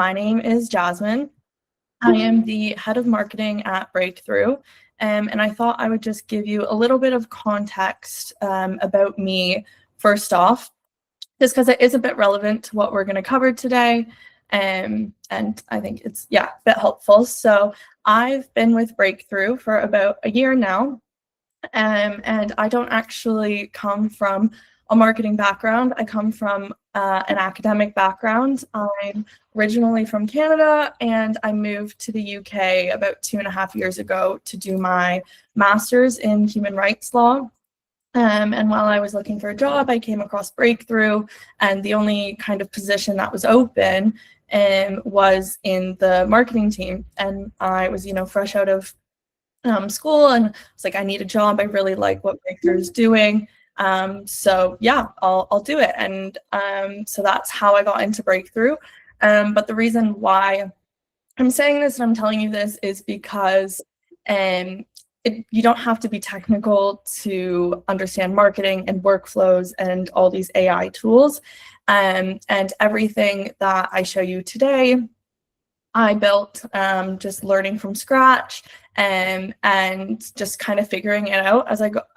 my name is Jasmine. I am the head of marketing at Breakthrough, and I thought I would just give you a little bit of context about me first off, just because it is a bit relevant to what we're going to cover today, and I think it's, a bit helpful. So I've been with Breakthrough for about a year now, and I don't actually come from a marketing background. I come from an academic background. I'm originally from Canada, and I moved to the UK about 2.5 years ago to do my master's in human rights law. And while I was looking for a job, I came across Breakthrough, and the only kind of position that was open was in the marketing team. And I was, fresh out of school, and I was like, I need a job. I really like what Breakthrough is doing. So yeah, I'll do it. And so that's how I got into Breakthrough. But the reason why I'm saying this and I'm telling you this is because you don't have to be technical to understand marketing and workflows and all these AI tools. And everything that I show you today, I built just learning from scratch and just kind of figuring it out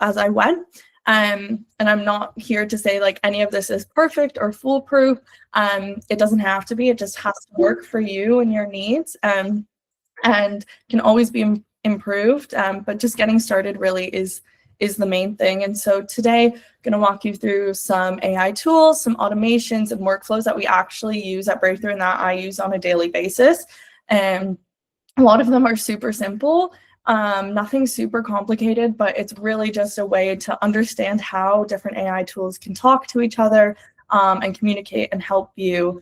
as I went. And I'm not here to say like any of this is perfect or foolproof. It doesn't have to be. It just has to work for you and your needs, and can always be improved. But just getting started really is the main thing. And so today, I'm going to walk you through some AI tools, some automations and workflows that we actually use at Breakthrough and that I use on a daily basis. And a lot of them are super simple, nothing super complicated, but it's really just a way to understand how different AI tools can talk to each other and communicate and help you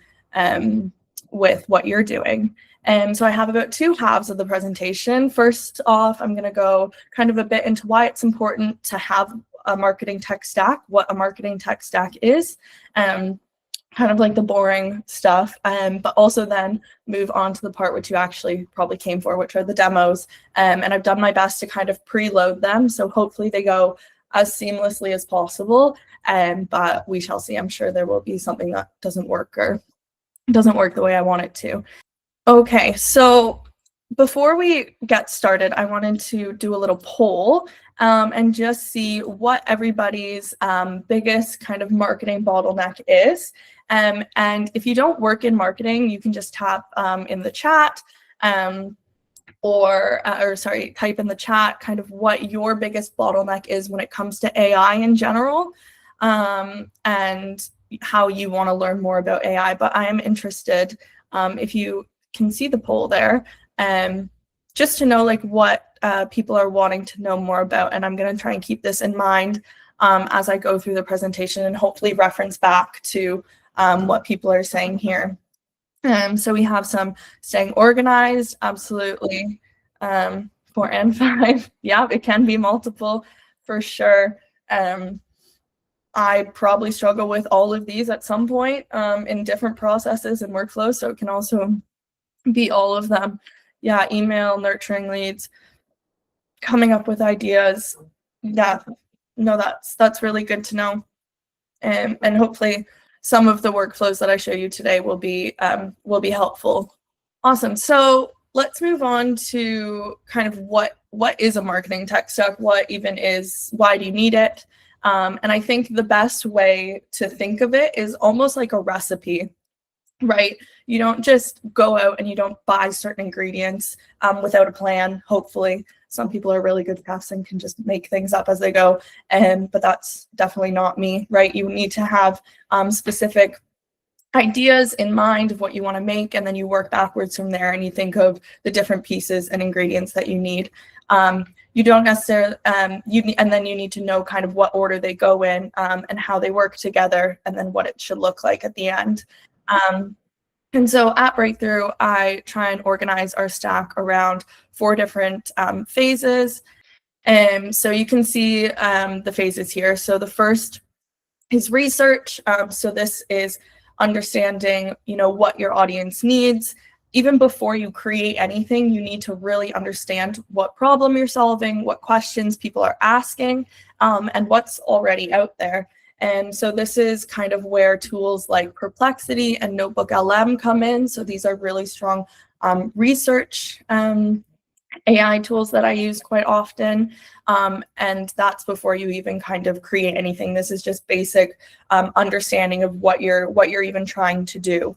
with what you're doing. And so I have about 2 halves of the presentation. First off, I'm going to go kind of a bit into why it's important to have a marketing tech stack, what a marketing tech stack is, kind of like the boring stuff, but also then move on to the part which you actually probably came for, which are the demos. And I've done my best to kind of preload them, so hopefully they go as seamlessly as possible. But we shall see. I'm sure there will be something that doesn't work or doesn't work the way I want it to. Okay, so before we get started, I wanted to do a little poll and just see what everybody's biggest kind of marketing bottleneck is. And if you don't work in marketing, you can just tap in the chat type in the chat kind of what your biggest bottleneck is when it comes to AI in general, and how you want to learn more about AI. But I am interested, if you can see the poll there, just to know like what people are wanting to know more about. And I'm going to try and keep this in mind as I go through the presentation and hopefully reference back to what people are saying here. So we have some staying organized, absolutely. 4 and 5, yeah, it can be multiple for sure. I probably struggle with all of these at some point in different processes and workflows, so it can also be all of them. Yeah, email, nurturing leads, coming up with ideas. Yeah, no, that's really good to know. And hopefully some of the workflows that I show you today will be helpful. Awesome. So let's move on to kind of what is a marketing tech stack, why do you need it? And I think the best way to think of it is almost like a recipe, right? You don't just go out and you don't buy certain ingredients without a plan, hopefully. Some people are really good chefs and can just make things up as they go, but that's definitely not me, right? You need to have specific ideas in mind of what you want to make, and then you work backwards from there and you think of the different pieces and ingredients that you need. You don't necessarily, and then you need to know kind of what order they go in and how they work together, and then what it should look like at the end. And so at Breakthrough, I try and organize our stack around 4 different phases. So you can see the phases here. So the first is research. So this is understanding, what your audience needs. Even before you create anything, you need to really understand what problem you're solving, what questions people are asking, and what's already out there. And so this is kind of where tools like Perplexity and NotebookLM come in. So these are really strong research AI tools that I use quite often. And that's before you even kind of create anything. This is just basic understanding of what you're even trying to do.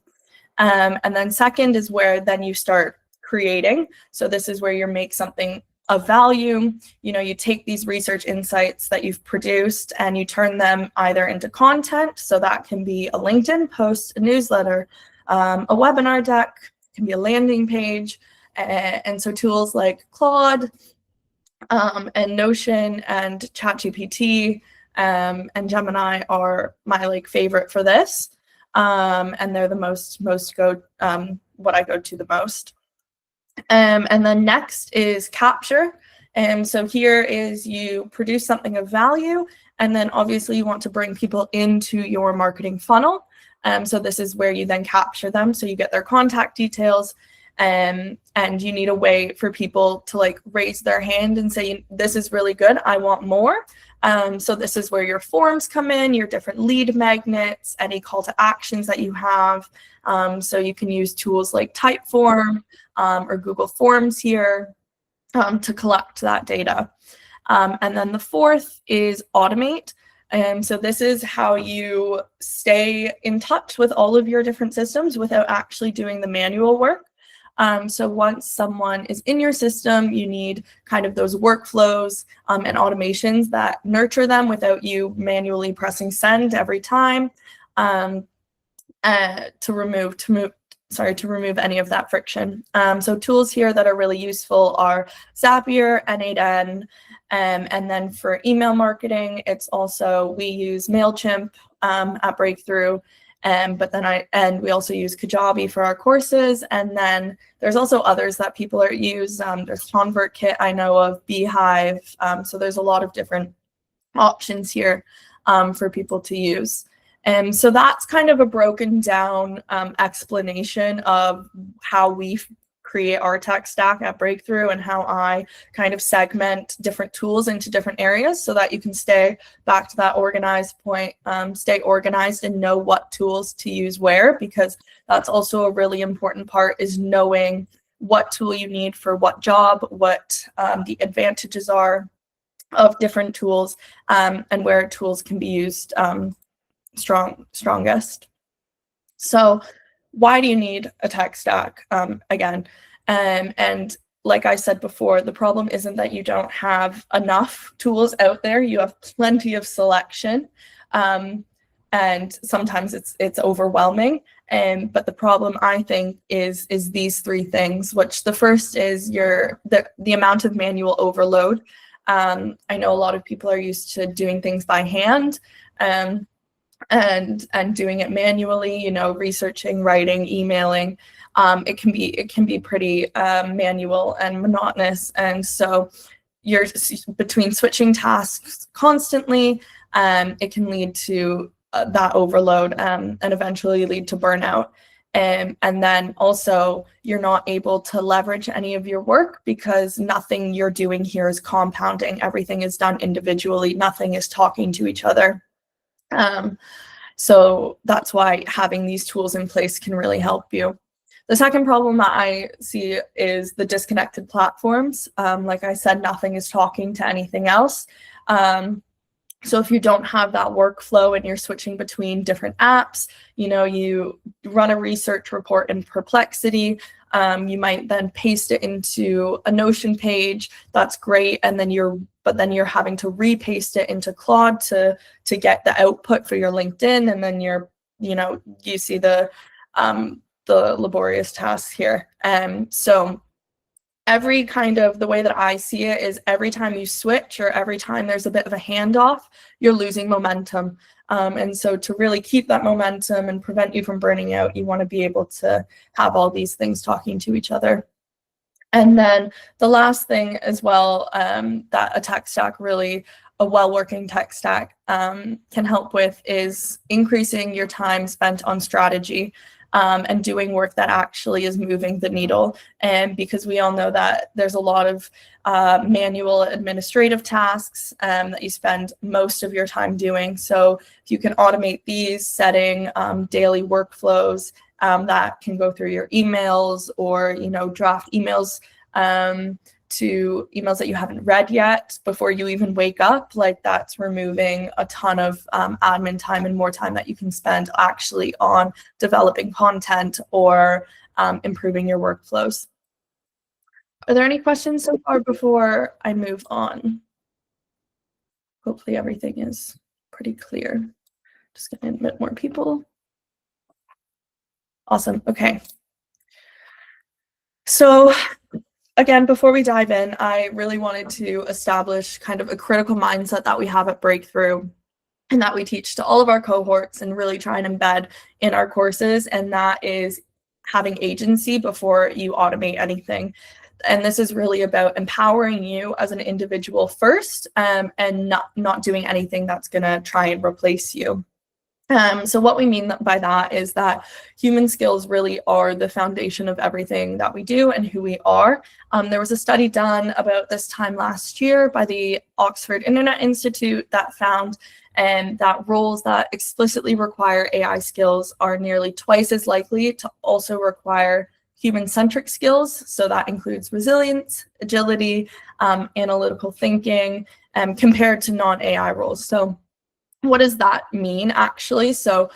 And then second is where then you start creating. So this is where you make something of value. You take these research insights that you've produced and you turn them either into content. So that can be a LinkedIn post, a newsletter, a webinar deck, it can be a landing page. And so tools like Claude and Notion and ChatGPT and Gemini are my favorite for this. And they're the most what I go to the most. And then next is capture. And so here is you produce something of value, and then obviously you want to bring people into your marketing funnel. So this is where you then capture them. So you get their contact details, and you need a way for people to raise their hand and say, this is really good, I want more. So this is where your forms come in, your different lead magnets, any call to actions that you have. So you can use tools like Typeform or Google Forms here to collect that data. And then the fourth is automate. So this is how you stay in touch with all of your different systems without actually doing the manual work. So once someone is in your system, you need kind of those workflows and automations that nurture them without you manually pressing send every time to remove any of that friction. So tools here that are really useful are Zapier, N8N, and then for email marketing, we use MailChimp at Breakthrough. But then we also use Kajabi for our courses, and then there's also others that people use. There's ConvertKit, I know of, Beehive. So there's a lot of different options here for people to use. And so that's kind of a broken down explanation of how we create our tech stack at Breakthrough and how I kind of segment different tools into different areas so that you can stay back to that organized point, stay organized and know what tools to use where, because that's also a really important part, is knowing what tool you need for what job, what the advantages are of different tools, and where tools can be used strongest. So why do you need a tech stack? Again, and like I said before, the problem isn't that you don't have enough tools out there. You have plenty of selection, and sometimes it's overwhelming. But the problem, I think, is these three things. Which the first is the amount of manual overload. I know a lot of people are used to doing things by hand. And doing it manually, researching, writing, emailing, it can be pretty manual and monotonous. And so you're between switching tasks constantly, it can lead to that overload and eventually lead to burnout. And then also you're not able to leverage any of your work because nothing you're doing here is compounding. Everything is done individually. Nothing is talking to each other. So that's why having these tools in place can really help you. The second problem that I see is the disconnected platforms. Like I said, nothing is talking to anything else. So if you don't have that workflow and you're switching between different apps, you run a research report in Perplexity, you might then paste it into a Notion page. That's great. And then you're having to repaste it into Claude to get the output for your LinkedIn. And then you see the laborious tasks here. So the way that I see it is every time you switch or every time there's a bit of a handoff, you're losing momentum. And so to really keep that momentum and prevent you from burning out, you want to be able to have all these things talking to each other. And then the last thing as well, that a tech stack, really a well-working tech stack, can help with is increasing your time spent on strategy. and doing work that actually is moving the needle. And because we all know that there's a lot of manual administrative tasks that you spend most of your time doing. So if you can automate these, setting daily workflows that can go through your emails, or draft emails to emails that you haven't read yet before you even wake up, like that's removing a ton of admin time and more time that you can spend actually on developing content or improving your workflows. Are there any questions so far before I move on? Hopefully everything is pretty clear. Just gonna admit more people. Awesome. Okay. So again, before we dive in, I really wanted to establish kind of a critical mindset that we have at Breakthrough and that we teach to all of our cohorts and really try and embed in our courses, and that is having agency before you automate anything. And this is really about empowering you as an individual first, and not doing anything that's going to try and replace you. So what we mean by that is that human skills really are the foundation of everything that we do and who we are. There was a study done about this time last year by the Oxford Internet Institute that found that roles that explicitly require AI skills are nearly twice as likely to also require human-centric skills. So that includes resilience, agility, analytical thinking, compared to non-AI roles. So what does that mean, actually? So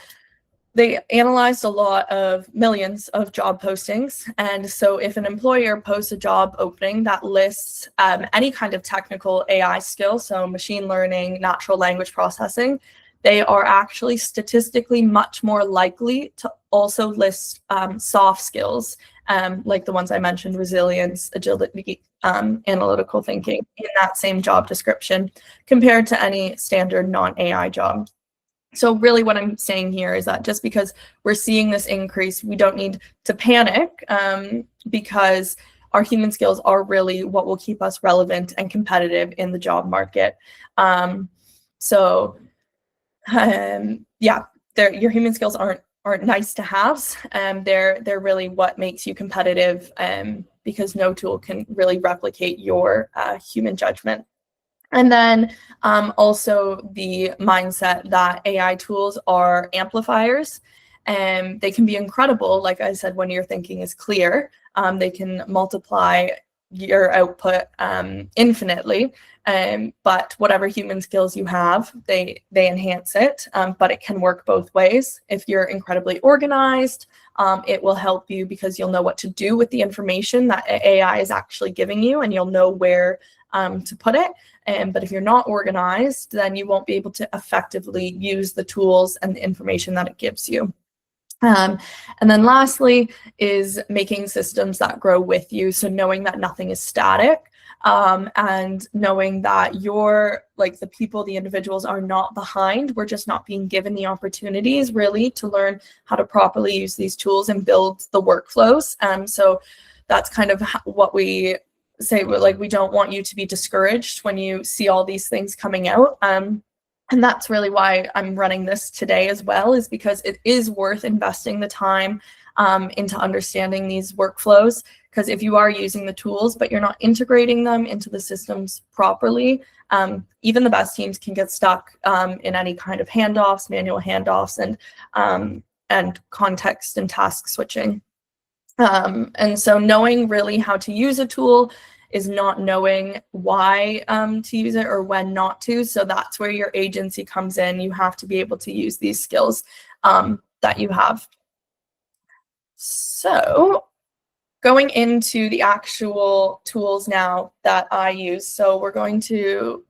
they analyzed a lot of millions of job postings. And so if an employer posts a job opening that lists any kind of technical AI skill, so machine learning, natural language processing, they are actually statistically much more likely to also list soft skills, like the ones I mentioned, resilience, agility, analytical thinking, in that same job description compared to any standard non-AI job. So really what I'm saying here is that just because we're seeing this increase, we don't need to panic, because our human skills are really what will keep us relevant and competitive in the job market. Yeah, your human skills aren't nice to haves. They're really what makes you competitive, because no tool can really replicate your human judgment. And then also the mindset that AI tools are amplifiers, and they can be incredible. Like I said, when your thinking is clear, they can multiply your output infinitely. But whatever human skills you have, they enhance it. But it can work both ways. If you're incredibly organized, it will help you because you'll know what to do with the information that AI is actually giving you, and you'll know where to put it. But if you're not organized, then you won't be able to effectively use the tools and the information that it gives you. And then lastly is making systems that grow with you. So knowing that nothing is static, and knowing that the people, the individuals are not behind. We're just not being given the opportunities really to learn how to properly use these tools and build the workflows. So that's kind of what we say. Like, we don't want you to be discouraged when you see all these things coming out. And that's really why I'm running this today as well, is because it is worth investing the time into understanding these workflows. Because if you are using the tools, but you're not integrating them into the systems properly, even the best teams can get stuck in any kind of handoffs, manual handoffs, and context and task switching. And so knowing really how to use a tool is not knowing why to use it or when not to. So that's where your agency comes in. You have to be able to use these skills that you have. So going into the actual tools now that I use. So we're going to,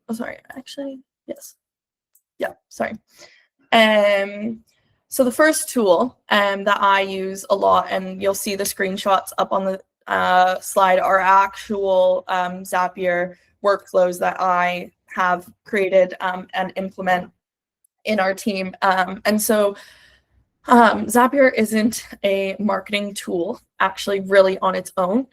So the first tool that I use a lot, and you'll see the screenshots up on the slide, are actual Zapier workflows that I have created and implement in our team. And so Zapier isn't a marketing tool actually really on its own.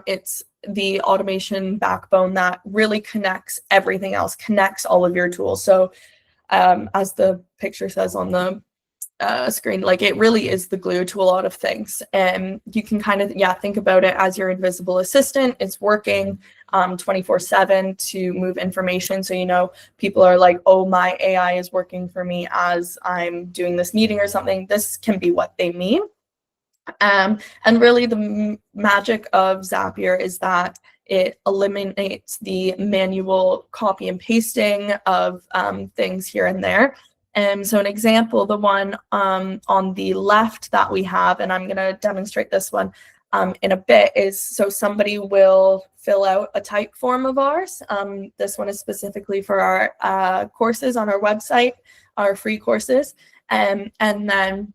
It's the automation backbone that really connects everything else, connects all of your tools. So as the picture says on the screen. Like, it really is the glue to a lot of things. And you can kind of, think about it as your invisible assistant. It's working 24/7 to move information. So, people are like, oh, my AI is working for me as I'm doing this meeting or something. This can be what they mean. And really the magic of Zapier is that it eliminates the manual copy and pasting of things here and there. And so an example, the one on the left that we have, and I'm going to demonstrate this one in a bit, is so somebody will fill out a type form of ours. This one is specifically for our courses on our website, our free courses. And then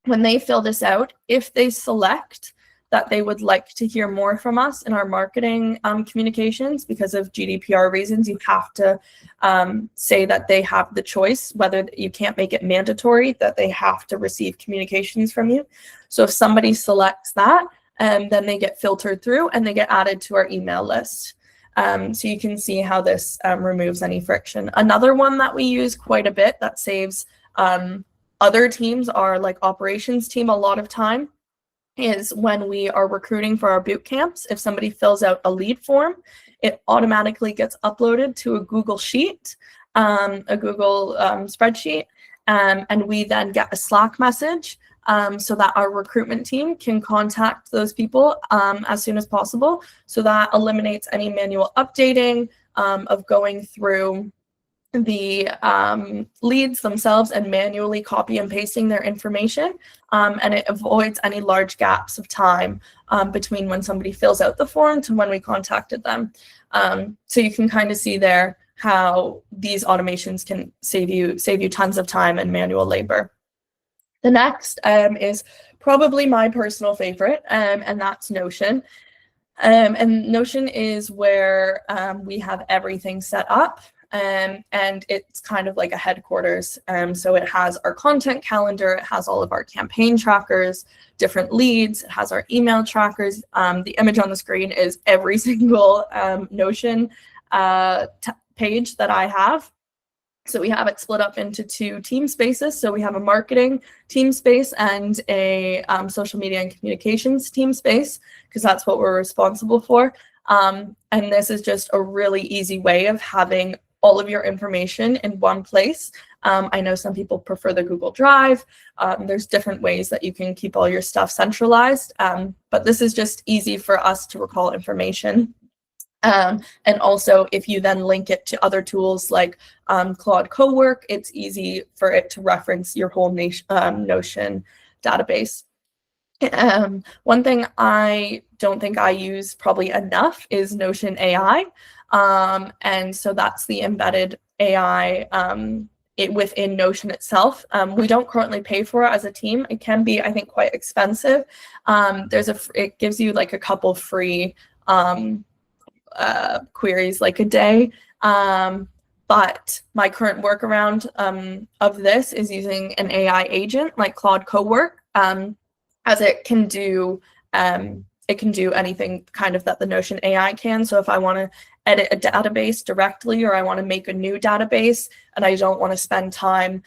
when they fill this out, if they select that they would like to hear more from us in our marketing communications, because of GDPR reasons, you have to say that they have the choice, whether you can't make it mandatory that they have to receive communications from you. So if somebody selects that, then they get filtered through and they get added to our email list. So you can see how this removes any friction. Another one that we use quite a bit that saves other teams, our like operations team, a lot of time, is when we are recruiting for our boot camps. If somebody fills out a lead form, it automatically gets uploaded to a Google Sheet, a Google spreadsheet, and we then get a Slack message so that our recruitment team can contact those people as soon as possible. So that eliminates any manual updating of going through the leads themselves and manually copy and pasting their information, and it avoids any large gaps of time between when somebody fills out the form to when we contacted them. So you can kind of see there how these automations can save you tons of time and manual labor. The next is probably my personal favorite, and that's Notion. And Notion is where we have everything set up. And it's kind of like a headquarters. So it has our content calendar, it has all of our campaign trackers, different leads, it has our email trackers. The image on the screen is every single Notion page that I have. So we have it split up into 2 team spaces. So we have a marketing team space and a social media and communications team space, because that's what we're responsible for. And this is just a really easy way of having all of your information in one place. I know some people prefer the Google Drive. There's different ways that you can keep all your stuff centralized, but this is just easy for us to recall information. And also, if you then link it to other tools like Claude Cowork, it's easy for it to reference your whole Notion database. One thing I don't think I use probably enough is Notion AI. And so that's the embedded AI within Notion itself. We don't currently pay for it as a team. It can be, I think, quite expensive. It gives you like a couple free queries like a day. But my current workaround of this is using an AI agent like Claude Cowork, as it can do anything kind of that the Notion AI can. So if I want to edit a database directly, or I want to make a new database and I don't want to spend time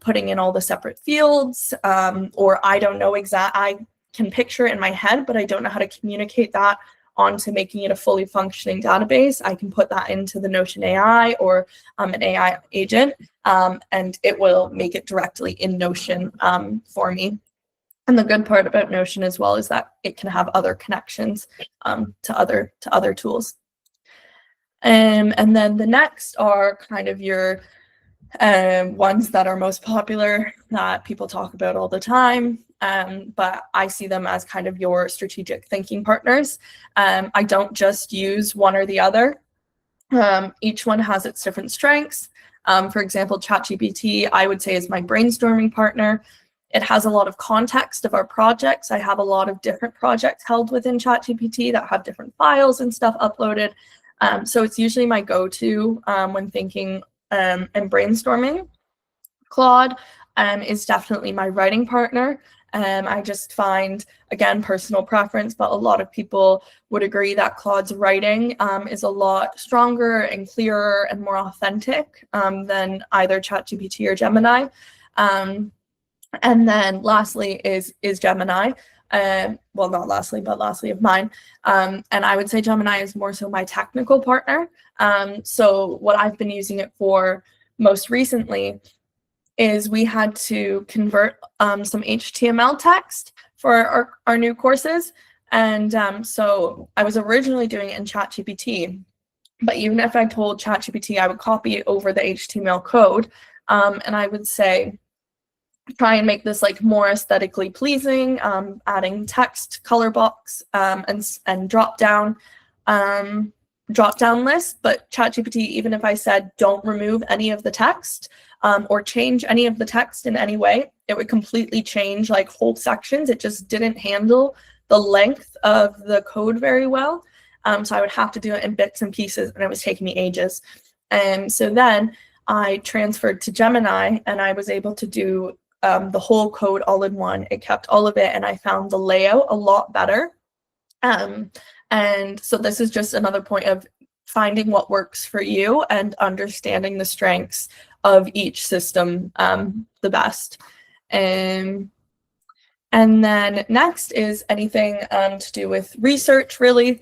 putting in all the separate fields, or I don't know I can picture it in my head, but I don't know how to communicate that onto making it a fully functioning database, I can put that into the Notion AI or an AI agent, and it will make it directly in Notion for me. And the good part about Notion as well is that it can have other connections to other tools. And then the next are kind of your ones that are most popular that people talk about all the time. But I see them as kind of your strategic thinking partners. I don't just use one or the other. Each one has its different strengths. For example, ChatGPT, I would say, is my brainstorming partner. It has a lot of context of our projects. I have a lot of different projects held within ChatGPT that have different files and stuff uploaded. So it's usually my go-to when thinking and brainstorming. Claude is definitely my writing partner. I just find, again, personal preference, but a lot of people would agree that Claude's writing is a lot stronger and clearer and more authentic than either ChatGPT or Gemini. And then lastly is Gemini. Well, not lastly, but lastly of mine. And I would say Gemini is more so my technical partner. So what I've been using it for most recently is we had to convert some HTML text for our new courses. And so I was originally doing it in ChatGPT, but even if I told ChatGPT, I would copy over the HTML code, and I would say, try and make this like more aesthetically pleasing, adding text, color box, and drop down list. But ChatGPT, even if I said don't remove any of the text or change any of the text in any way, it would completely change like whole sections. It just didn't handle the length of the code very well. So I would have to do it in bits and pieces, and it was taking me ages. And so then I transferred to Gemini, and I was able to do the whole code all in one. It kept all of it, and I found the layout a lot better. And so this is just another point of finding what works for you and understanding the strengths of each system the best. And then next is anything to do with research, really.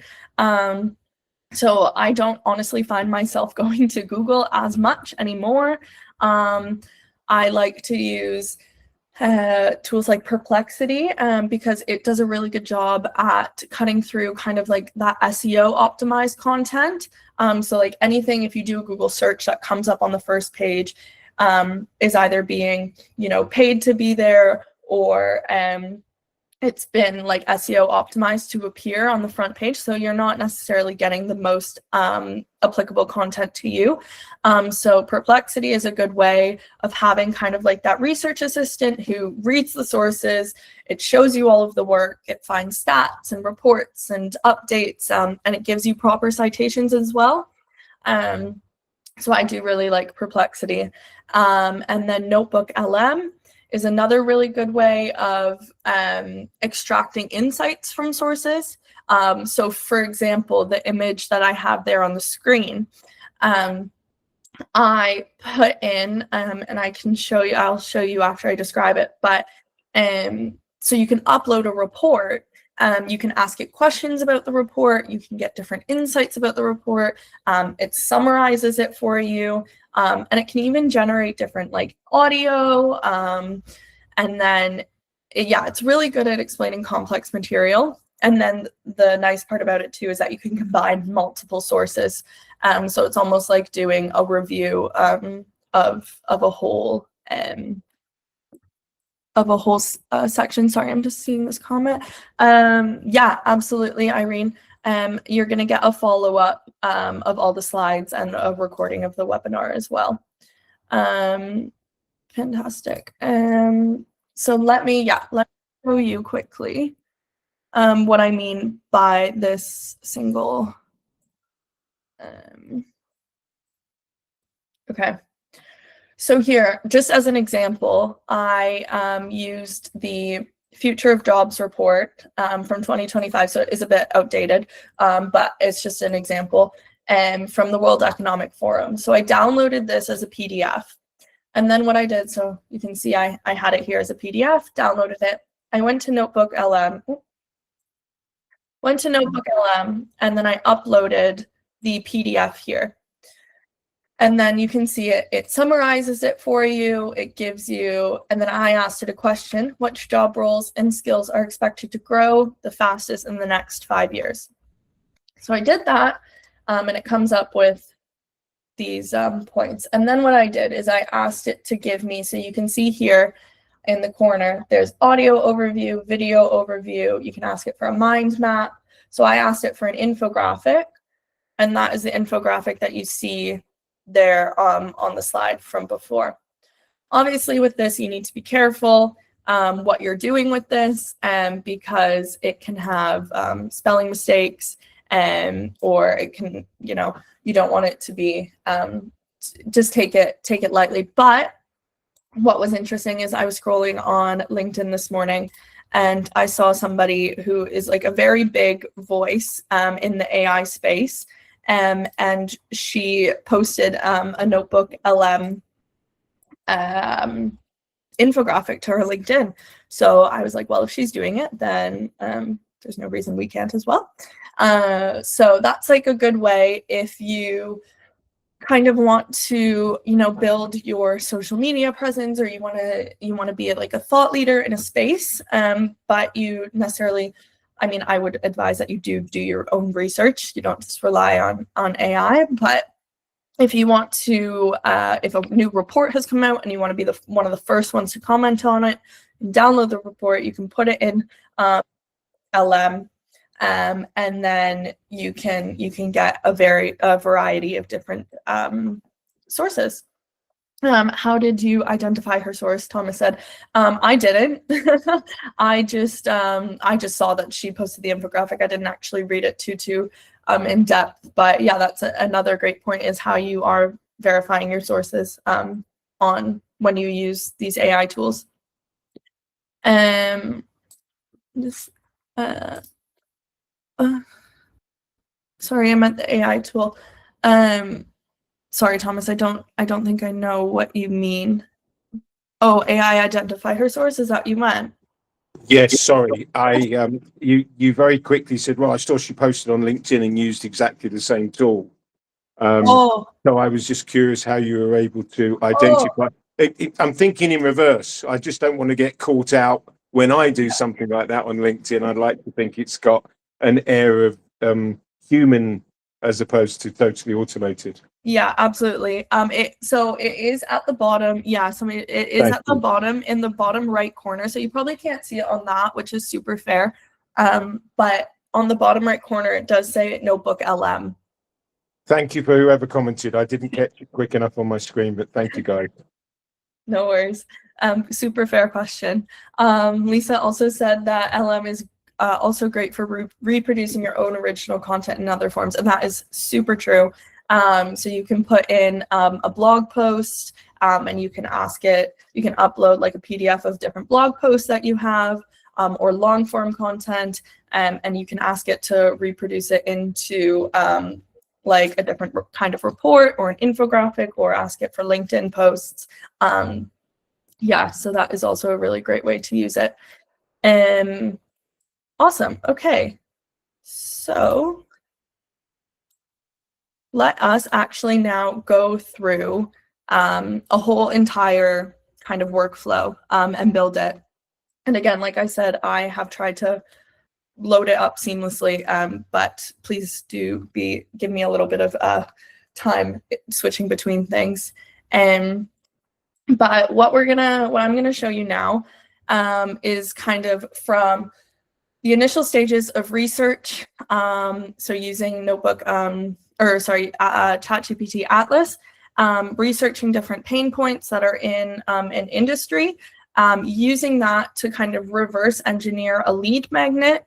So I don't honestly find myself going to Google as much anymore. I like to use tools like Perplexity because it does a really good job at cutting through kind of like that SEO optimized content. So like anything, if you do a Google search that comes up on the first page is either being, paid to be there, or it's been like SEO optimized to appear on the front page, so you're not necessarily getting the most applicable content to you. So Perplexity is a good way of having kind of like that research assistant who reads the sources. It shows you all of the work. It finds stats and reports and updates, and it gives you proper citations as well. So I do really like Perplexity. And then NotebookLM is another really good way of extracting insights from sources. So for example, the image that I have there on the screen, I put in, and I can show you, I'll show you after I describe it, but so you can upload a report. You can ask it questions about the report. You can get different insights about the report. It summarizes it for you. And it can even generate different like audio. And then, it's really good at explaining complex material. And then the nice part about it too is that you can combine multiple sources. So it's almost like doing a review of a whole section. Sorry, I'm just seeing this comment. Yeah, absolutely, Irene. You're going to get a follow-up of all the slides and a recording of the webinar as well. Fantastic. So let me show you quickly what I mean by this single. Okay. So here, just as an example, I used the Future of Jobs report from 2025, so it is a bit outdated, but it's just an example, from the World Economic Forum. So I downloaded this as a PDF. And then what I did, so you can see I had it here as a PDF, downloaded it. I went to NotebookLM, and then I uploaded the PDF here. And then you can see it summarizes it for you. It gives you, and then I asked it a question: which job roles and skills are expected to grow the fastest in the next 5 years? So I did that, and it comes up with these points. And then what I did is I asked it to give me, so you can see here in the corner, there's audio overview, video overview. You can ask it for a mind map. So I asked it for an infographic, and that is the infographic that you see there on the slide from before. Obviously with this, you need to be careful what you're doing with this, because it can have spelling mistakes, or it can, you don't want it to be, just take it lightly. But what was interesting is I was scrolling on LinkedIn this morning, and I saw somebody who is like a very big voice in the AI space. And she posted a NotebookLM infographic to her LinkedIn. So I was like, well, if she's doing it, then there's no reason we can't as well. So that's like a good way if you kind of want to, build your social media presence, or you want to be like a thought leader in a space, but you necessarily, I would advise that you do your own research. You don't just rely on AI. But if you want to, if a new report has come out and you want to be one of the first ones to comment on it, download the report, you can put it in LM, and then you can get a variety of different sources. How did you identify her source? Thomas said, I didn't. I just saw that she posted the infographic. I didn't actually read it too in depth. But yeah, that's another great point, is how you are verifying your sources on when you use these AI tools. Sorry, I meant the AI tool. Sorry, Thomas, I don't think I know what you mean. Oh, AI identify her source, is that what you meant? Yes, sorry. You very quickly said, well, I saw she posted on LinkedIn and used exactly the same tool. So I was just curious how you were able to identify. I'm thinking in reverse. I just don't want to get caught out when I do something like that on LinkedIn. I'd like to think it's got an air of human as opposed to totally automated. Yeah, absolutely. It is at the bottom. Yeah, it is at the bottom, in the bottom right corner. So you probably can't see it on that, which is super fair. But on the bottom right corner, it does say NotebookLM. Thank you for whoever commented. I didn't catch it quick enough on my screen, but thank you, guys. No worries. Super fair question. Lisa also said that LM is also great for reproducing your own original content in other forms, and that is super true. So you can put in a blog post, and you can ask it, you can upload like a PDF of different blog posts that you have, or long form content, and you can ask it to reproduce it into like a different kind of report or an infographic, or ask it for LinkedIn posts. Yeah, so that is also a really great way to use it. Awesome. Okay, so let us actually now go through a whole entire kind of workflow and build it. And again, like I said, I have tried to load it up seamlessly, but please do give me a little bit of time switching between things. But what I'm gonna show you now is kind of from the initial stages of research. So using ChatGPT Atlas, researching different pain points that are in an industry, using that to kind of reverse engineer a lead magnet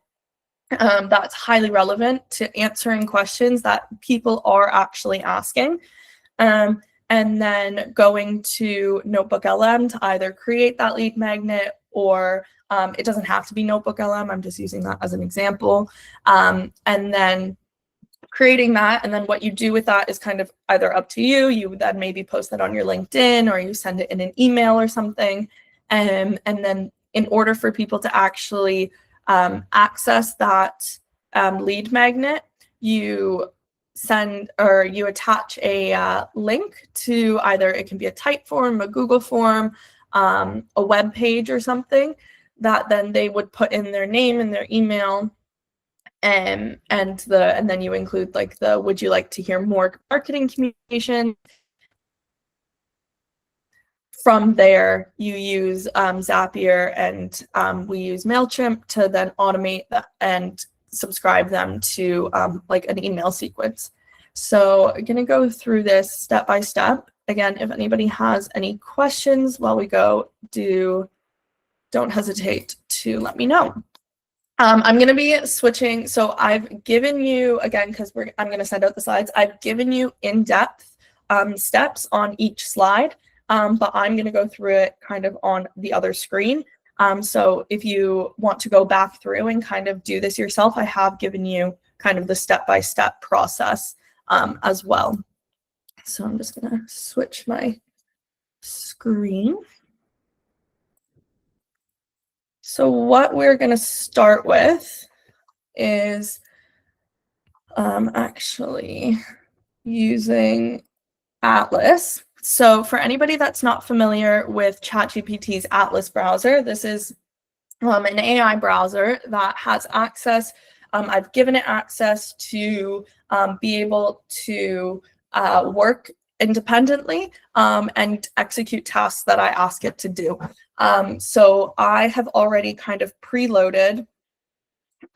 that's highly relevant to answering questions that people are actually asking. And then going to NotebookLM to either create that lead magnet, or it doesn't have to be NotebookLM. I'm just using that as an example. And then creating that, and then what you do with that is kind of either up to you. You would then maybe post that on your LinkedIn, or you send it in an email or something. And then in order for people to actually access that lead magnet, you attach a link to either, it can be a type form, a Google form, a web page or something, that then they would put in their name and their email, and then you include like the would you like to hear more marketing communication. From there, you use Zapier, and we use MailChimp to then automate that and subscribe them to like an email sequence. So I'm gonna go through this step by step. Again, if anybody has any questions while we go, don't hesitate to let me know. I'm going to be switching. So I've given you, again, because I'm going to send out the slides, I've given you in-depth steps on each slide, but I'm going to go through it kind of on the other screen. So if you want to go back through and kind of do this yourself, I have given you kind of the step-by-step process as well. So I'm just going to switch my screen. So what we're going to start with is actually using Atlas. So for anybody that's not familiar with ChatGPT's Atlas browser, this is an AI browser that has access. I've given it access to be able to work independently and execute tasks that I ask it to do. So I have already kind of preloaded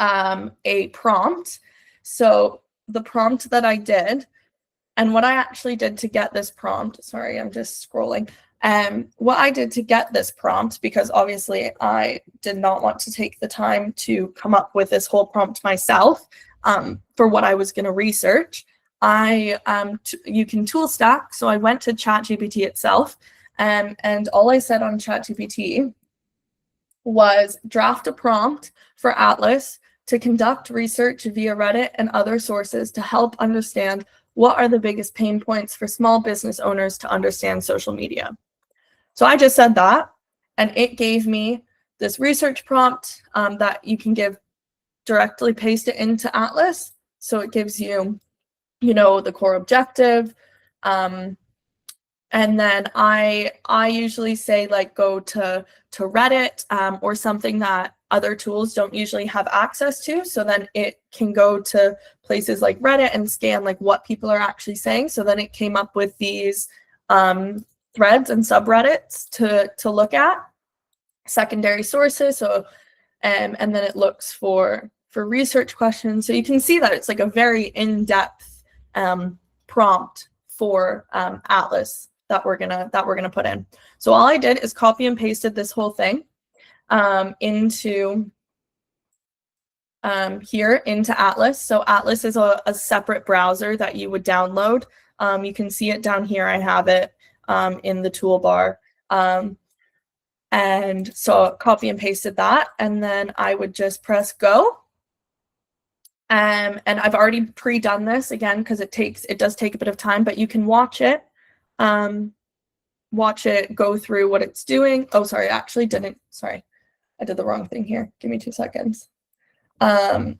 a prompt. So the prompt that I did, and what I actually did to get this prompt, sorry, I'm just scrolling. What I did to get this prompt, because obviously I did not want to take the time to come up with this whole prompt myself for what I was going to research, you can tool stack. So I went to ChatGPT itself, and all I said on ChatGPT was draft a prompt for Atlas to conduct research via Reddit and other sources to help understand what are the biggest pain points for small business owners to understand social media. So I just said that, and it gave me this research prompt that you can directly paste it into Atlas. So it gives you, the core objective. And then I usually say like go to Reddit or something that other tools don't usually have access to. So then it can go to places like Reddit and scan like what people are actually saying. So then it came up with these threads and subreddits to look at, secondary sources. So and then it looks for research questions. So you can see that it's like a very in-depth prompt for Atlas that we're gonna put in. So all I did is copy and pasted this whole thing into here into Atlas. So Atlas is a separate browser that you would download. You can see it down here. I have it in the toolbar. And so copy and pasted that, and then I would just press go. And I've already pre-done this again because it does take a bit of time, but you can watch it go through what it's doing. Oh, sorry, I actually didn't. Sorry, I did the wrong thing here. Give me 2 seconds. I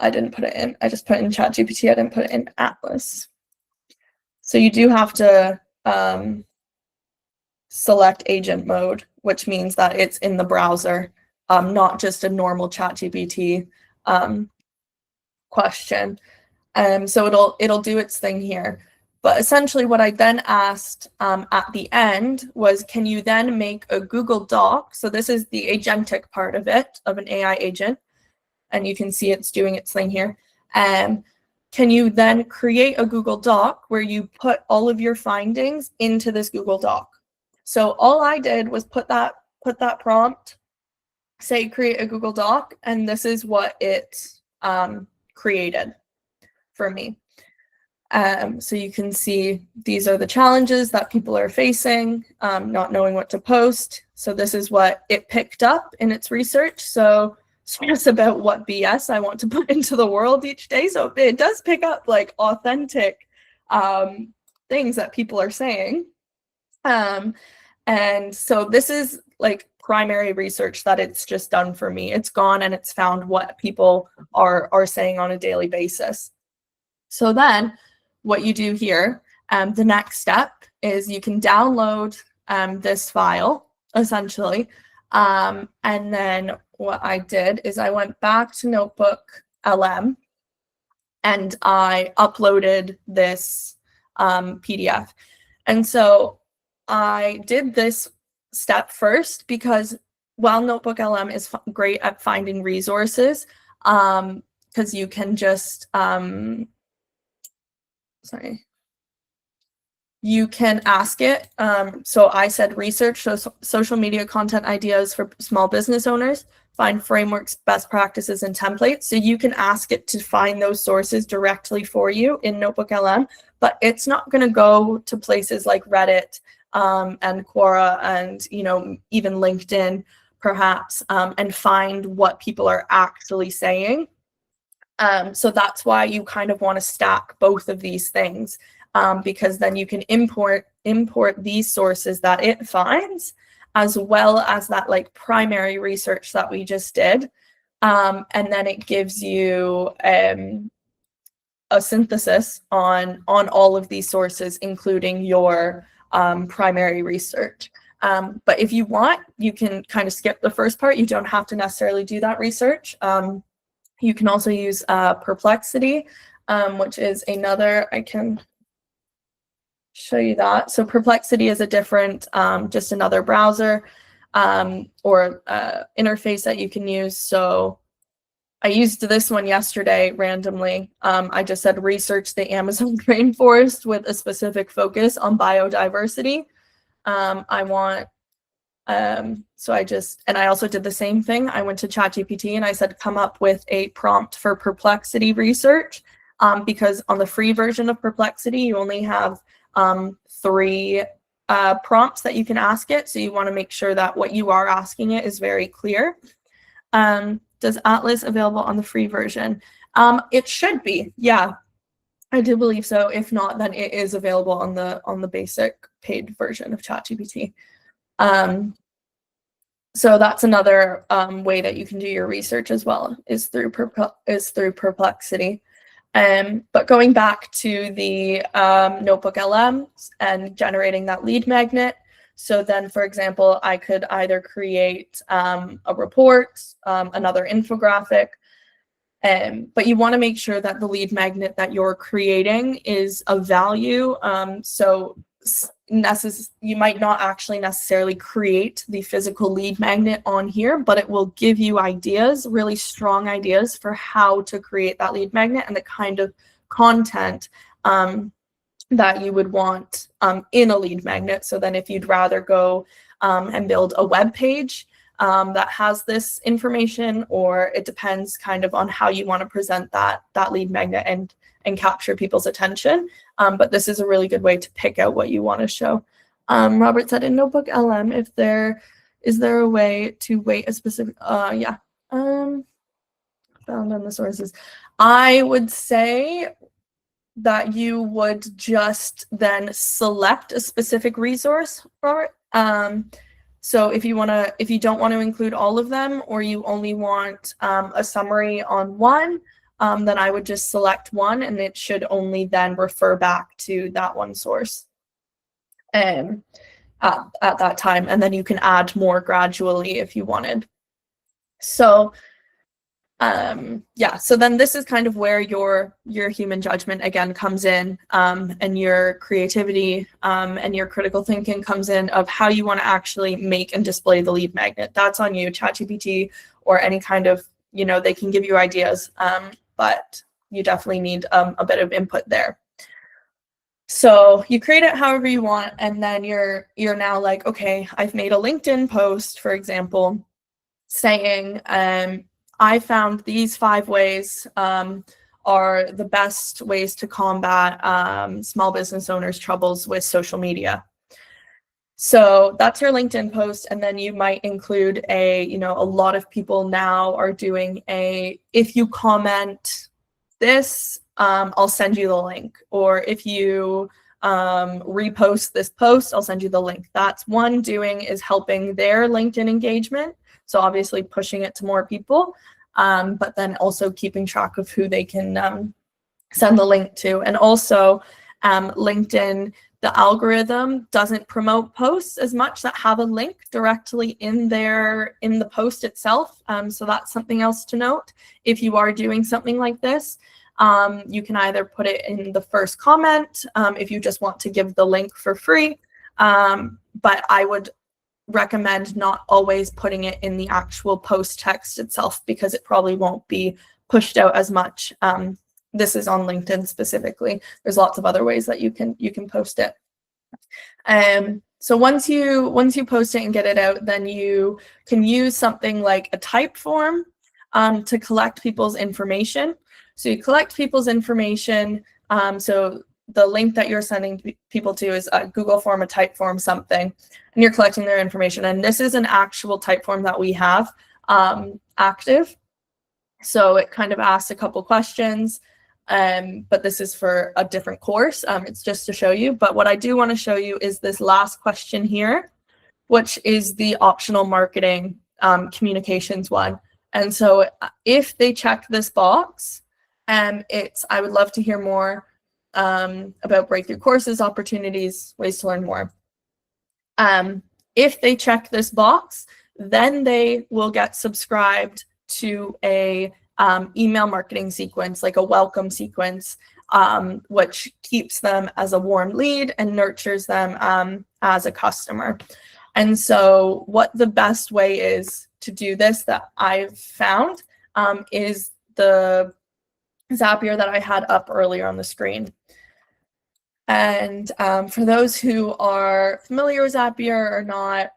didn't put it in. I just put it in ChatGPT. I didn't put it in Atlas. So you do have to select agent mode, which means that it's in the browser, not just a normal ChatGPT question. So it'll do its thing here. But essentially what I then asked at the end was, can you then make a Google Doc? So this is the agentic part of it, of an AI agent. And you can see it's doing its thing here. Can you then create a Google Doc where you put all of your findings into this Google Doc? So all I did was put that prompt, say create a Google Doc, and this is what it created for me. So you can see these are the challenges that people are facing, not knowing what to post. So this is what it picked up in its research. So stress about what BS I want to put into the world each day. So it does pick up like authentic things that people are saying. And so this is like primary research that it's just done for me. It's gone and it's found what people are saying on a daily basis. So then what you do here, the next step is you can download this file essentially. And then what I did is I went back to NotebookLM and I uploaded this PDF. And so I did this step first because while NotebookLM is great at finding resources, because you can just, you can ask it. So I said research social media content ideas for small business owners, find frameworks, best practices, and templates. So you can ask it to find those sources directly for you in NotebookLM, but it's not going to go to places like Reddit and Quora and even LinkedIn perhaps and find what people are actually saying. So that's why you kind of want to stack both of these things because then you can import these sources that it finds as well as that like primary research that we just did. And then it gives you a synthesis on all of these sources, including your primary research. But if you want, you can kind of skip the first part. You don't have to necessarily do that research. You can also use Perplexity, which is another, I can show you that. So Perplexity is a different, just another browser or interface that you can use. So I used this one yesterday randomly. I just said research the Amazon rainforest with a specific focus on biodiversity. So I also did the same thing. I went to ChatGPT and I said, come up with a prompt for Perplexity research, because on the free version of Perplexity, you only have 3 prompts that you can ask it. So you want to make sure that what you are asking it is very clear. Does Atlas available on the free version? It should be, yeah, I do believe so. If not, then it is available on the basic paid version of ChatGPT. So that's another way that you can do your research as well, is through Perplexity. But going back to the NotebookLM and generating that lead magnet. So then, for example, I could either create a report, another infographic, but you want to make sure that the lead magnet that you're creating is of value. So you might not actually necessarily create the physical lead magnet on here, but it will give you ideas, really strong ideas for how to create that lead magnet and the kind of content that you would want in a lead magnet. So then if you'd rather go and build a web page that has this information, or it depends kind of on how you want to present that lead magnet and capture people's attention. But this is a really good way to pick out what you want to show. Robert said in NotebookLM, is there a way to weight a specific, yeah, found on the sources. I would say that you would just then select a specific resource for it. So if you don't want to include all of them, or you only want a summary on one, then I would just select one, and it should only then refer back to that one source at that time. And then you can add more gradually if you wanted. So yeah, so then this is kind of where your human judgment again comes in, and your creativity and your critical thinking comes in of how you want to actually make and display the lead magnet. That's on you. ChatGPT or any kind of, they can give you ideas, but you definitely need a bit of input there. So you create it however you want, and then you're now like, okay, I've made a LinkedIn post, for example, saying, I found these 5 ways are the best ways to combat small business owners' troubles with social media. So that's your LinkedIn post, and then you might include a lot of people now are doing if you comment this, I'll send you the link, or if you repost this post, I'll send you the link. That's one doing is helping their LinkedIn engagement. So obviously pushing it to more people, but then also keeping track of who they can send the link to. And also LinkedIn, the algorithm doesn't promote posts as much that have a link directly in the post itself. So that's something else to note. If you are doing something like this, you can either put it in the first comment if you just want to give the link for free, but I would recommend not always putting it in the actual post text itself, because it probably won't be pushed out as much. This is on LinkedIn specifically. There's lots of other ways that you can post it. So once you post it and get it out, then you can use something like a type form to collect people's information. So you collect people's information. So the link that you're sending people to is a Google form, a type form, something, and you're collecting their information. And this is an actual type form that we have active. So it kind of asks a couple questions, but this is for a different course. It's just to show you. But what I do want to show you is this last question here. which is the optional marketing communications one. And so if they check this box, I would love to hear more about breakthrough courses, opportunities, ways to learn more. If they check this box, then they will get subscribed to a email marketing sequence, like a welcome sequence, which keeps them as a warm lead and nurtures them as a customer. And so what the best way is to do this that I've found is the Zapier that I had up earlier on the screen. And for those who are familiar with Zapier or not,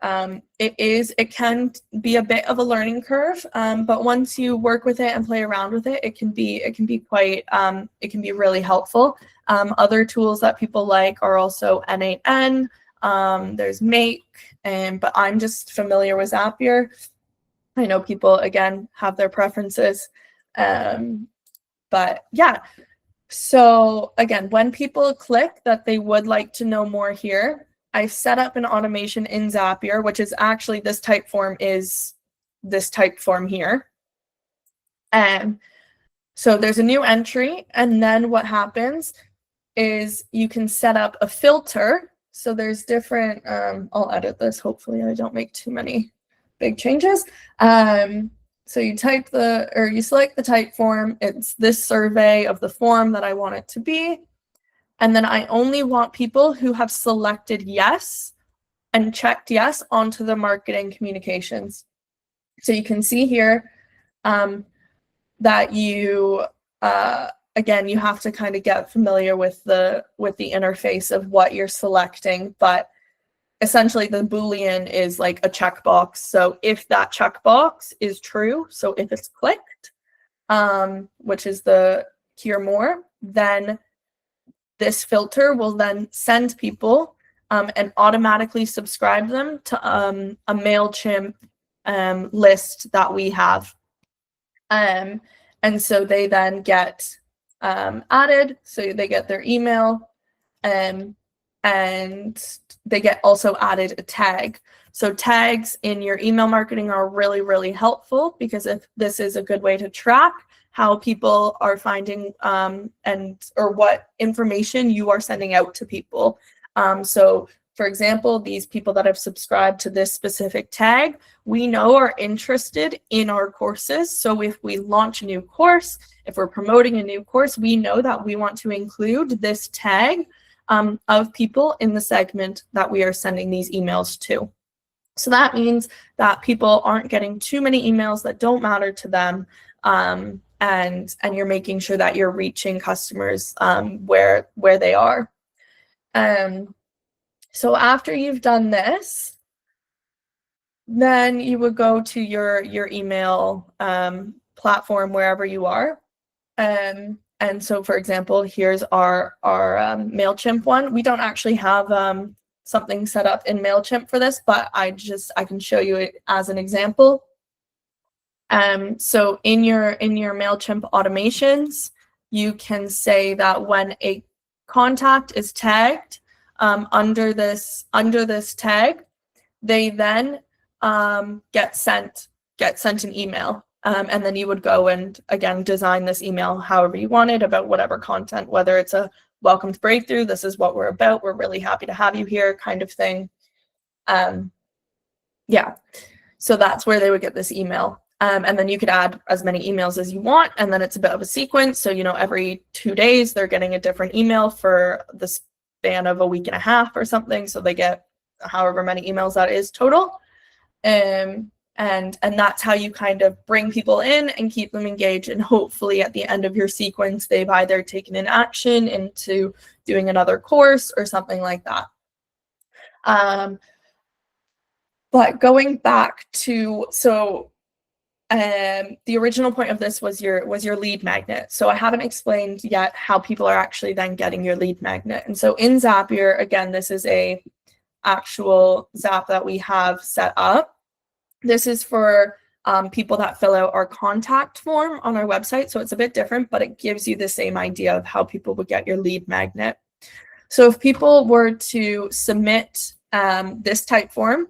it can be a bit of a learning curve, but once you work with it and play around with it, it can be quite it can be really helpful. Other tools that people like are also N8N. There's Make, but I'm just familiar with Zapier. I know people again have their preferences, but yeah. So again, when people click that they would like to know more here, I've set up an automation in Zapier, which is actually this type form is this type form here. And so there's a new entry, and then what happens is you can set up a filter. So there's different, I'll edit this, hopefully I don't make too many big changes. So you select the type form. It's this survey of the form that I want it to be. And then I only want people who have selected yes and checked yes onto the marketing communications. So you can see here that you, again, you have to kind of get familiar with the interface of what you're selecting, but essentially the Boolean is like a checkbox. So if that checkbox is true, so if it's clicked, which is the hear more, then this filter will then send people and automatically subscribe them to a MailChimp list that we have. And so they then get added, so they get their email, and they get also added a tag. So tags in your email marketing are really, really helpful, because if this is a good way to track how people are finding or what information you are sending out to people. So for example, these people that have subscribed to this specific tag, we know are interested in our courses. So if we launch a new course, if we're promoting a new course, we know that we want to include this tag of people in the segment that we are sending these emails to. So that means that people aren't getting too many emails that don't matter to them, and you're making sure that you're reaching customers where they are. So after you've done this, then you would go to your email platform wherever you are. And so, for example, here's our MailChimp one. We don't actually have something set up in MailChimp for this, but I can show you it as an example. So in your MailChimp automations, you can say that when a contact is tagged under this tag, they then get sent an email. And then you would go and, again, design this email however you wanted about whatever content, whether it's a welcome to Breakthrough, this is what we're about, we're really happy to have you here kind of thing. Yeah, so that's where they would get this email. And then you could add as many emails as you want, and then it's a bit of a sequence. So, every 2 days, they're getting a different email for the span of a week and a half or something. So they get however many emails that is total. And that's how you kind of bring people in and keep them engaged. And hopefully at the end of your sequence, they've either taken an action into doing another course or something like that. But going back to, the original point of this was your lead magnet. So I haven't explained yet how people are actually then getting your lead magnet. And so in Zapier, again, this is a actual Zap that we have set up. This is for people that fill out our contact form on our website. So it's a bit different, but it gives you the same idea of how people would get your lead magnet. So if people were to submit this type form,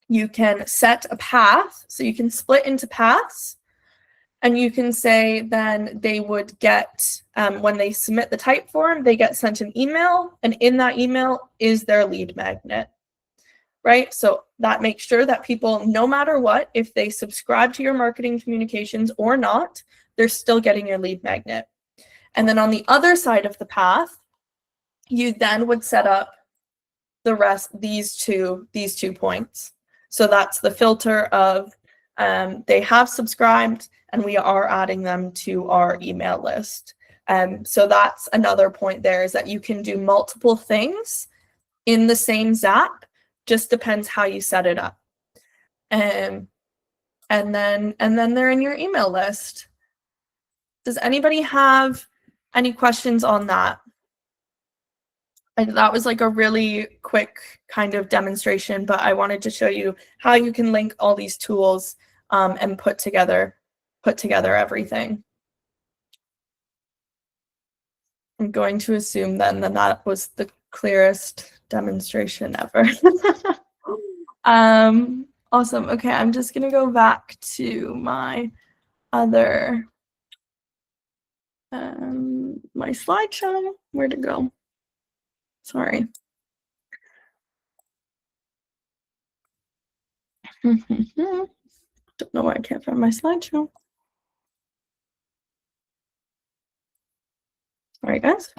you can set a path. So you can split into paths, and you can say then they would get, when they submit the type form, they get sent an email, and in that email is their lead magnet, right? So that makes sure that people, no matter what, if they subscribe to your marketing communications or not, they're still getting your lead magnet. And then on the other side of the path, you then would set up the rest, these two points. So that's the filter of they have subscribed and we are adding them to our email list. So that's another point there, is that you can do multiple things in the same Zap, just depends how you set it up. And then they're in your email list. Does anybody have any questions on that? That was like a really quick kind of demonstration, but I wanted to show you how you can link all these tools and put together everything. I'm going to assume then that was the clearest demonstration ever. Awesome. Okay, I'm just gonna go back to my other my slideshow. Where'd it go? Sorry. Don't know why I can't find my slideshow. All right, guys.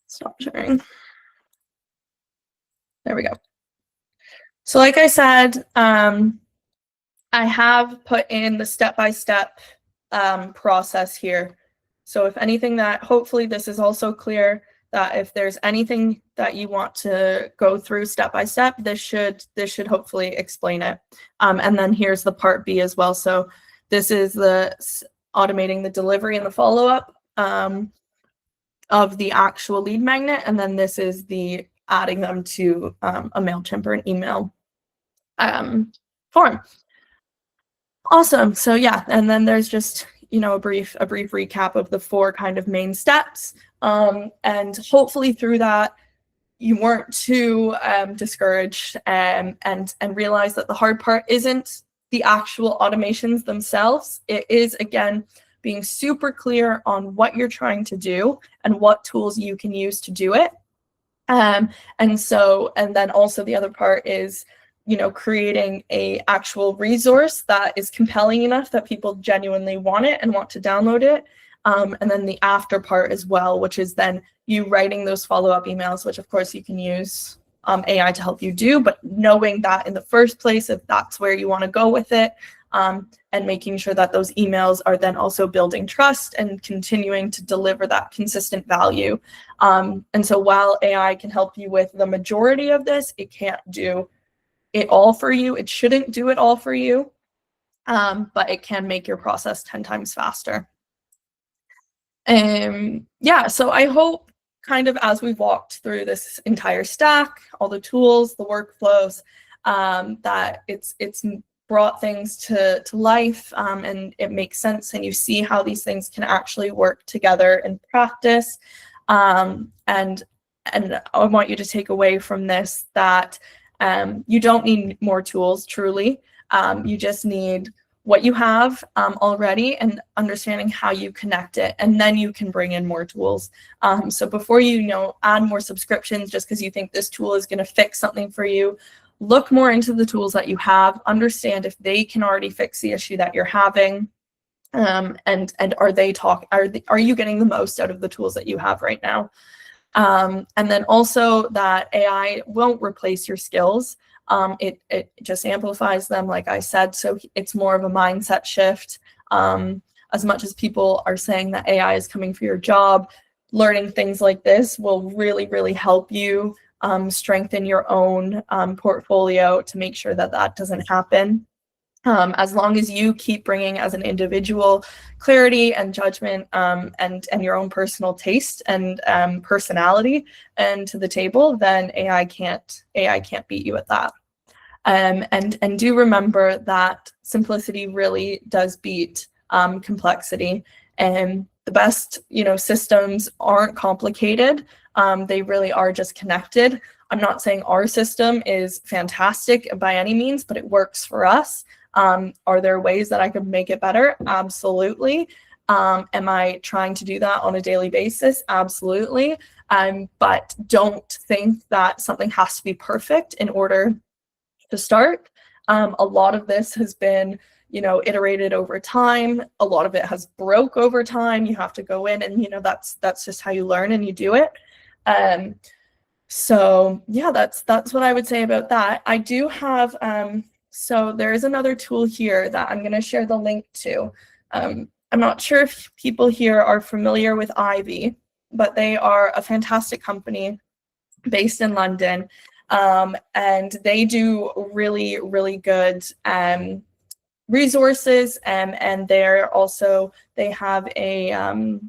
Stop sharing. There we go. So like I said, I have put in the step-by-step process here. So if anything, that hopefully this is also clear, that if there's anything that you want to go through step by step, this should hopefully explain it. And then here's the part B as well. So this is the automating the delivery and the follow-up of the actual lead magnet, and then this is the adding them to a MailChimp or an email form. Awesome. So yeah, and then there's just, you know, a brief recap of the 4 kind of main steps. And hopefully through that, you weren't too discouraged and realize that the hard part isn't the actual automations themselves. It is, again, being super clear on what you're trying to do and what tools you can use to do it. And then also the other part is, you know, creating a actual resource that is compelling enough that people genuinely want it and want to download it. And then the after part as well, which is then you writing those follow-up emails, which of course you can use AI to help you do, but knowing that in the first place, if that's where you want to go with it, and making sure that those emails are then also building trust and continuing to deliver that consistent value. And so while AI can help you with the majority of this, it can't do it all for you. It shouldn't do it all for you, but it can make your process 10 times faster. Yeah, so I hope kind of as we've walked through this entire stack, all the tools, the workflows, that it's brought things to life, and it makes sense, and you see how these things can actually work together in practice. And I want you to take away from this that you don't need more tools, truly. You just need what you have already and understanding how you connect it, and then you can bring in more tools. So before you add more subscriptions just because you think this tool is going to fix something for you, look more into the tools that you have, understand if they can already fix the issue that you're having, and are you getting the most out of the tools that you have right now? And then also that AI won't replace your skills. It just amplifies them, like I said, so it's more of a mindset shift. As much as people are saying that AI is coming for your job, learning things like this will really, really help you strengthen your own portfolio to make sure that that doesn't happen. As long as you keep bringing as an individual clarity and judgment, and your own personal taste and personality and to the table, then AI can't beat you at that. And do remember that simplicity really does beat complexity. And the best systems aren't complicated. They really are just connected. I'm not saying our system is fantastic by any means, but it works for us. Are there ways that I could make it better? Absolutely. Am I trying to do that on a daily basis? Absolutely. But don't think that something has to be perfect in order to start. A lot of this has been, iterated over time. A lot of it has broke over time. You have to go in and, that's just how you learn and you do it. So yeah, that's what I would say about that. I do have, so there is another tool here that I'm going to share the link to. I'm not sure if people here are familiar with Ivy, but they are a fantastic company based in London. And they do really, really good resources. And they have a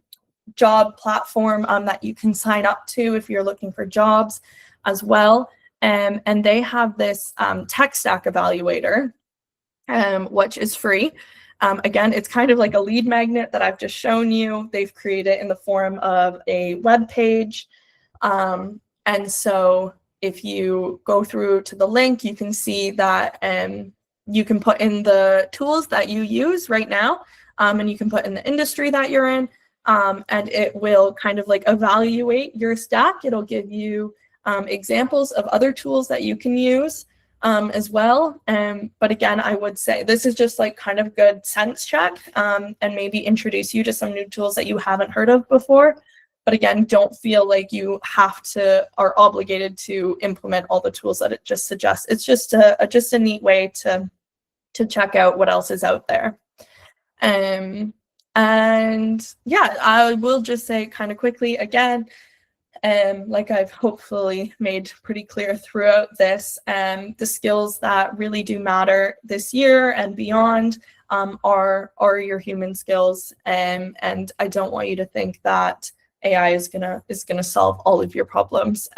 job platform that you can sign up to if you're looking for jobs as well. And they have this tech stack evaluator, which is free. Again, it's kind of like a lead magnet that I've just shown you. They've created in the form of a web page. And so if you go through to the link, you can see that you can put in the tools that you use right now, and you can put in the industry that you're in, and it will kind of like evaluate your stack. It'll give you examples of other tools that you can use as well. But again, I would say this is just like kind of good sense check, and maybe introduce you to some new tools that you haven't heard of before. But again, don't feel like you are obligated to implement all the tools that it just suggests. It's just a neat way to check out what else is out there. And yeah, I will just say kind of quickly again, like I've hopefully made pretty clear throughout this, the skills that really do matter this year and beyond are your human skills. And I don't want you to think that AI is gonna solve all of your problems,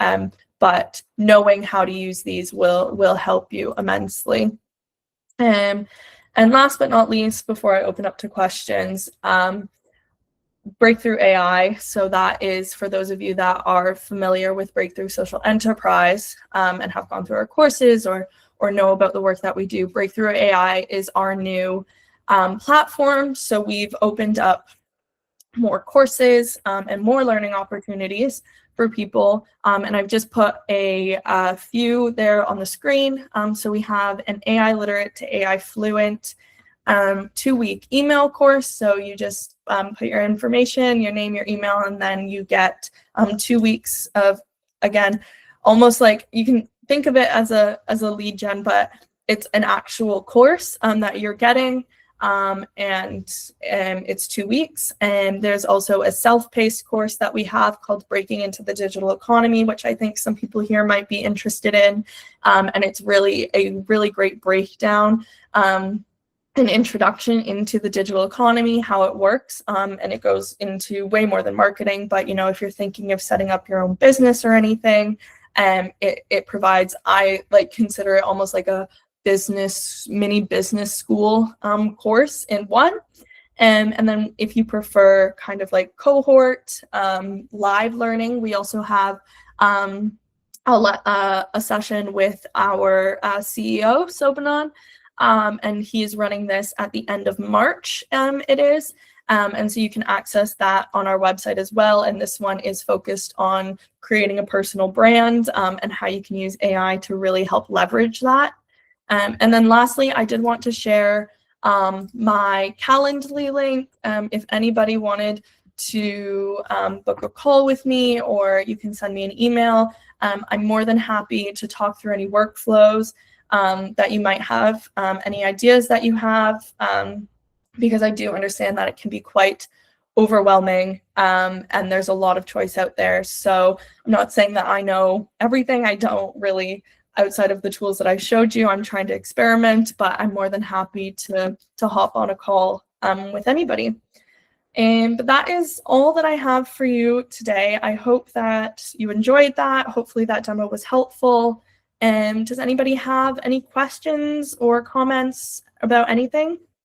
but knowing how to use these will help you immensely. And last but not least, before I open up to questions, BreakthroughAI. So that is for those of you that are familiar with Breakthrough Social Enterprise and have gone through our courses or know about the work that we do. BreakthroughAI is our new platform. So we've opened up more courses and more learning opportunities for people. And I've just put a few there on the screen. So we have an AI literate to AI fluent 2-week email course. So you just put your information, your name, your email, and then you get 2 weeks of, again, almost like you can think of it as a lead gen, but it's an actual course that you're getting. And it's 2 weeks. And there's also a self-paced course that we have called Breaking into the Digital Economy, which I think some people here might be interested in. And it's really a really great breakdown, an introduction into the digital economy, how it works. And it goes into way more than marketing, but if you're thinking of setting up your own business or anything, it provides, I consider it almost like a mini business school course in one. And then if you prefer kind of like cohort live learning, we also have a session with our CEO, Sobanon, and he is running this at the end of March, it is. And so you can access that on our website as well. And this one is focused on creating a personal brand and how you can use AI to really help leverage that. And then lastly, I did want to share my Calendly link. If anybody wanted to book a call with me, or you can send me an email, I'm more than happy to talk through any workflows that you might have, any ideas that you have, because I do understand that it can be quite overwhelming, and there's a lot of choice out there. So I'm not saying that I know everything. I don't really. Outside of the tools that I showed you, I'm trying to experiment, but I'm more than happy to hop on a call with anybody. But that is all that I have for you today. I hope that you enjoyed that. Hopefully that demo was helpful. And does anybody have any questions or comments about anything?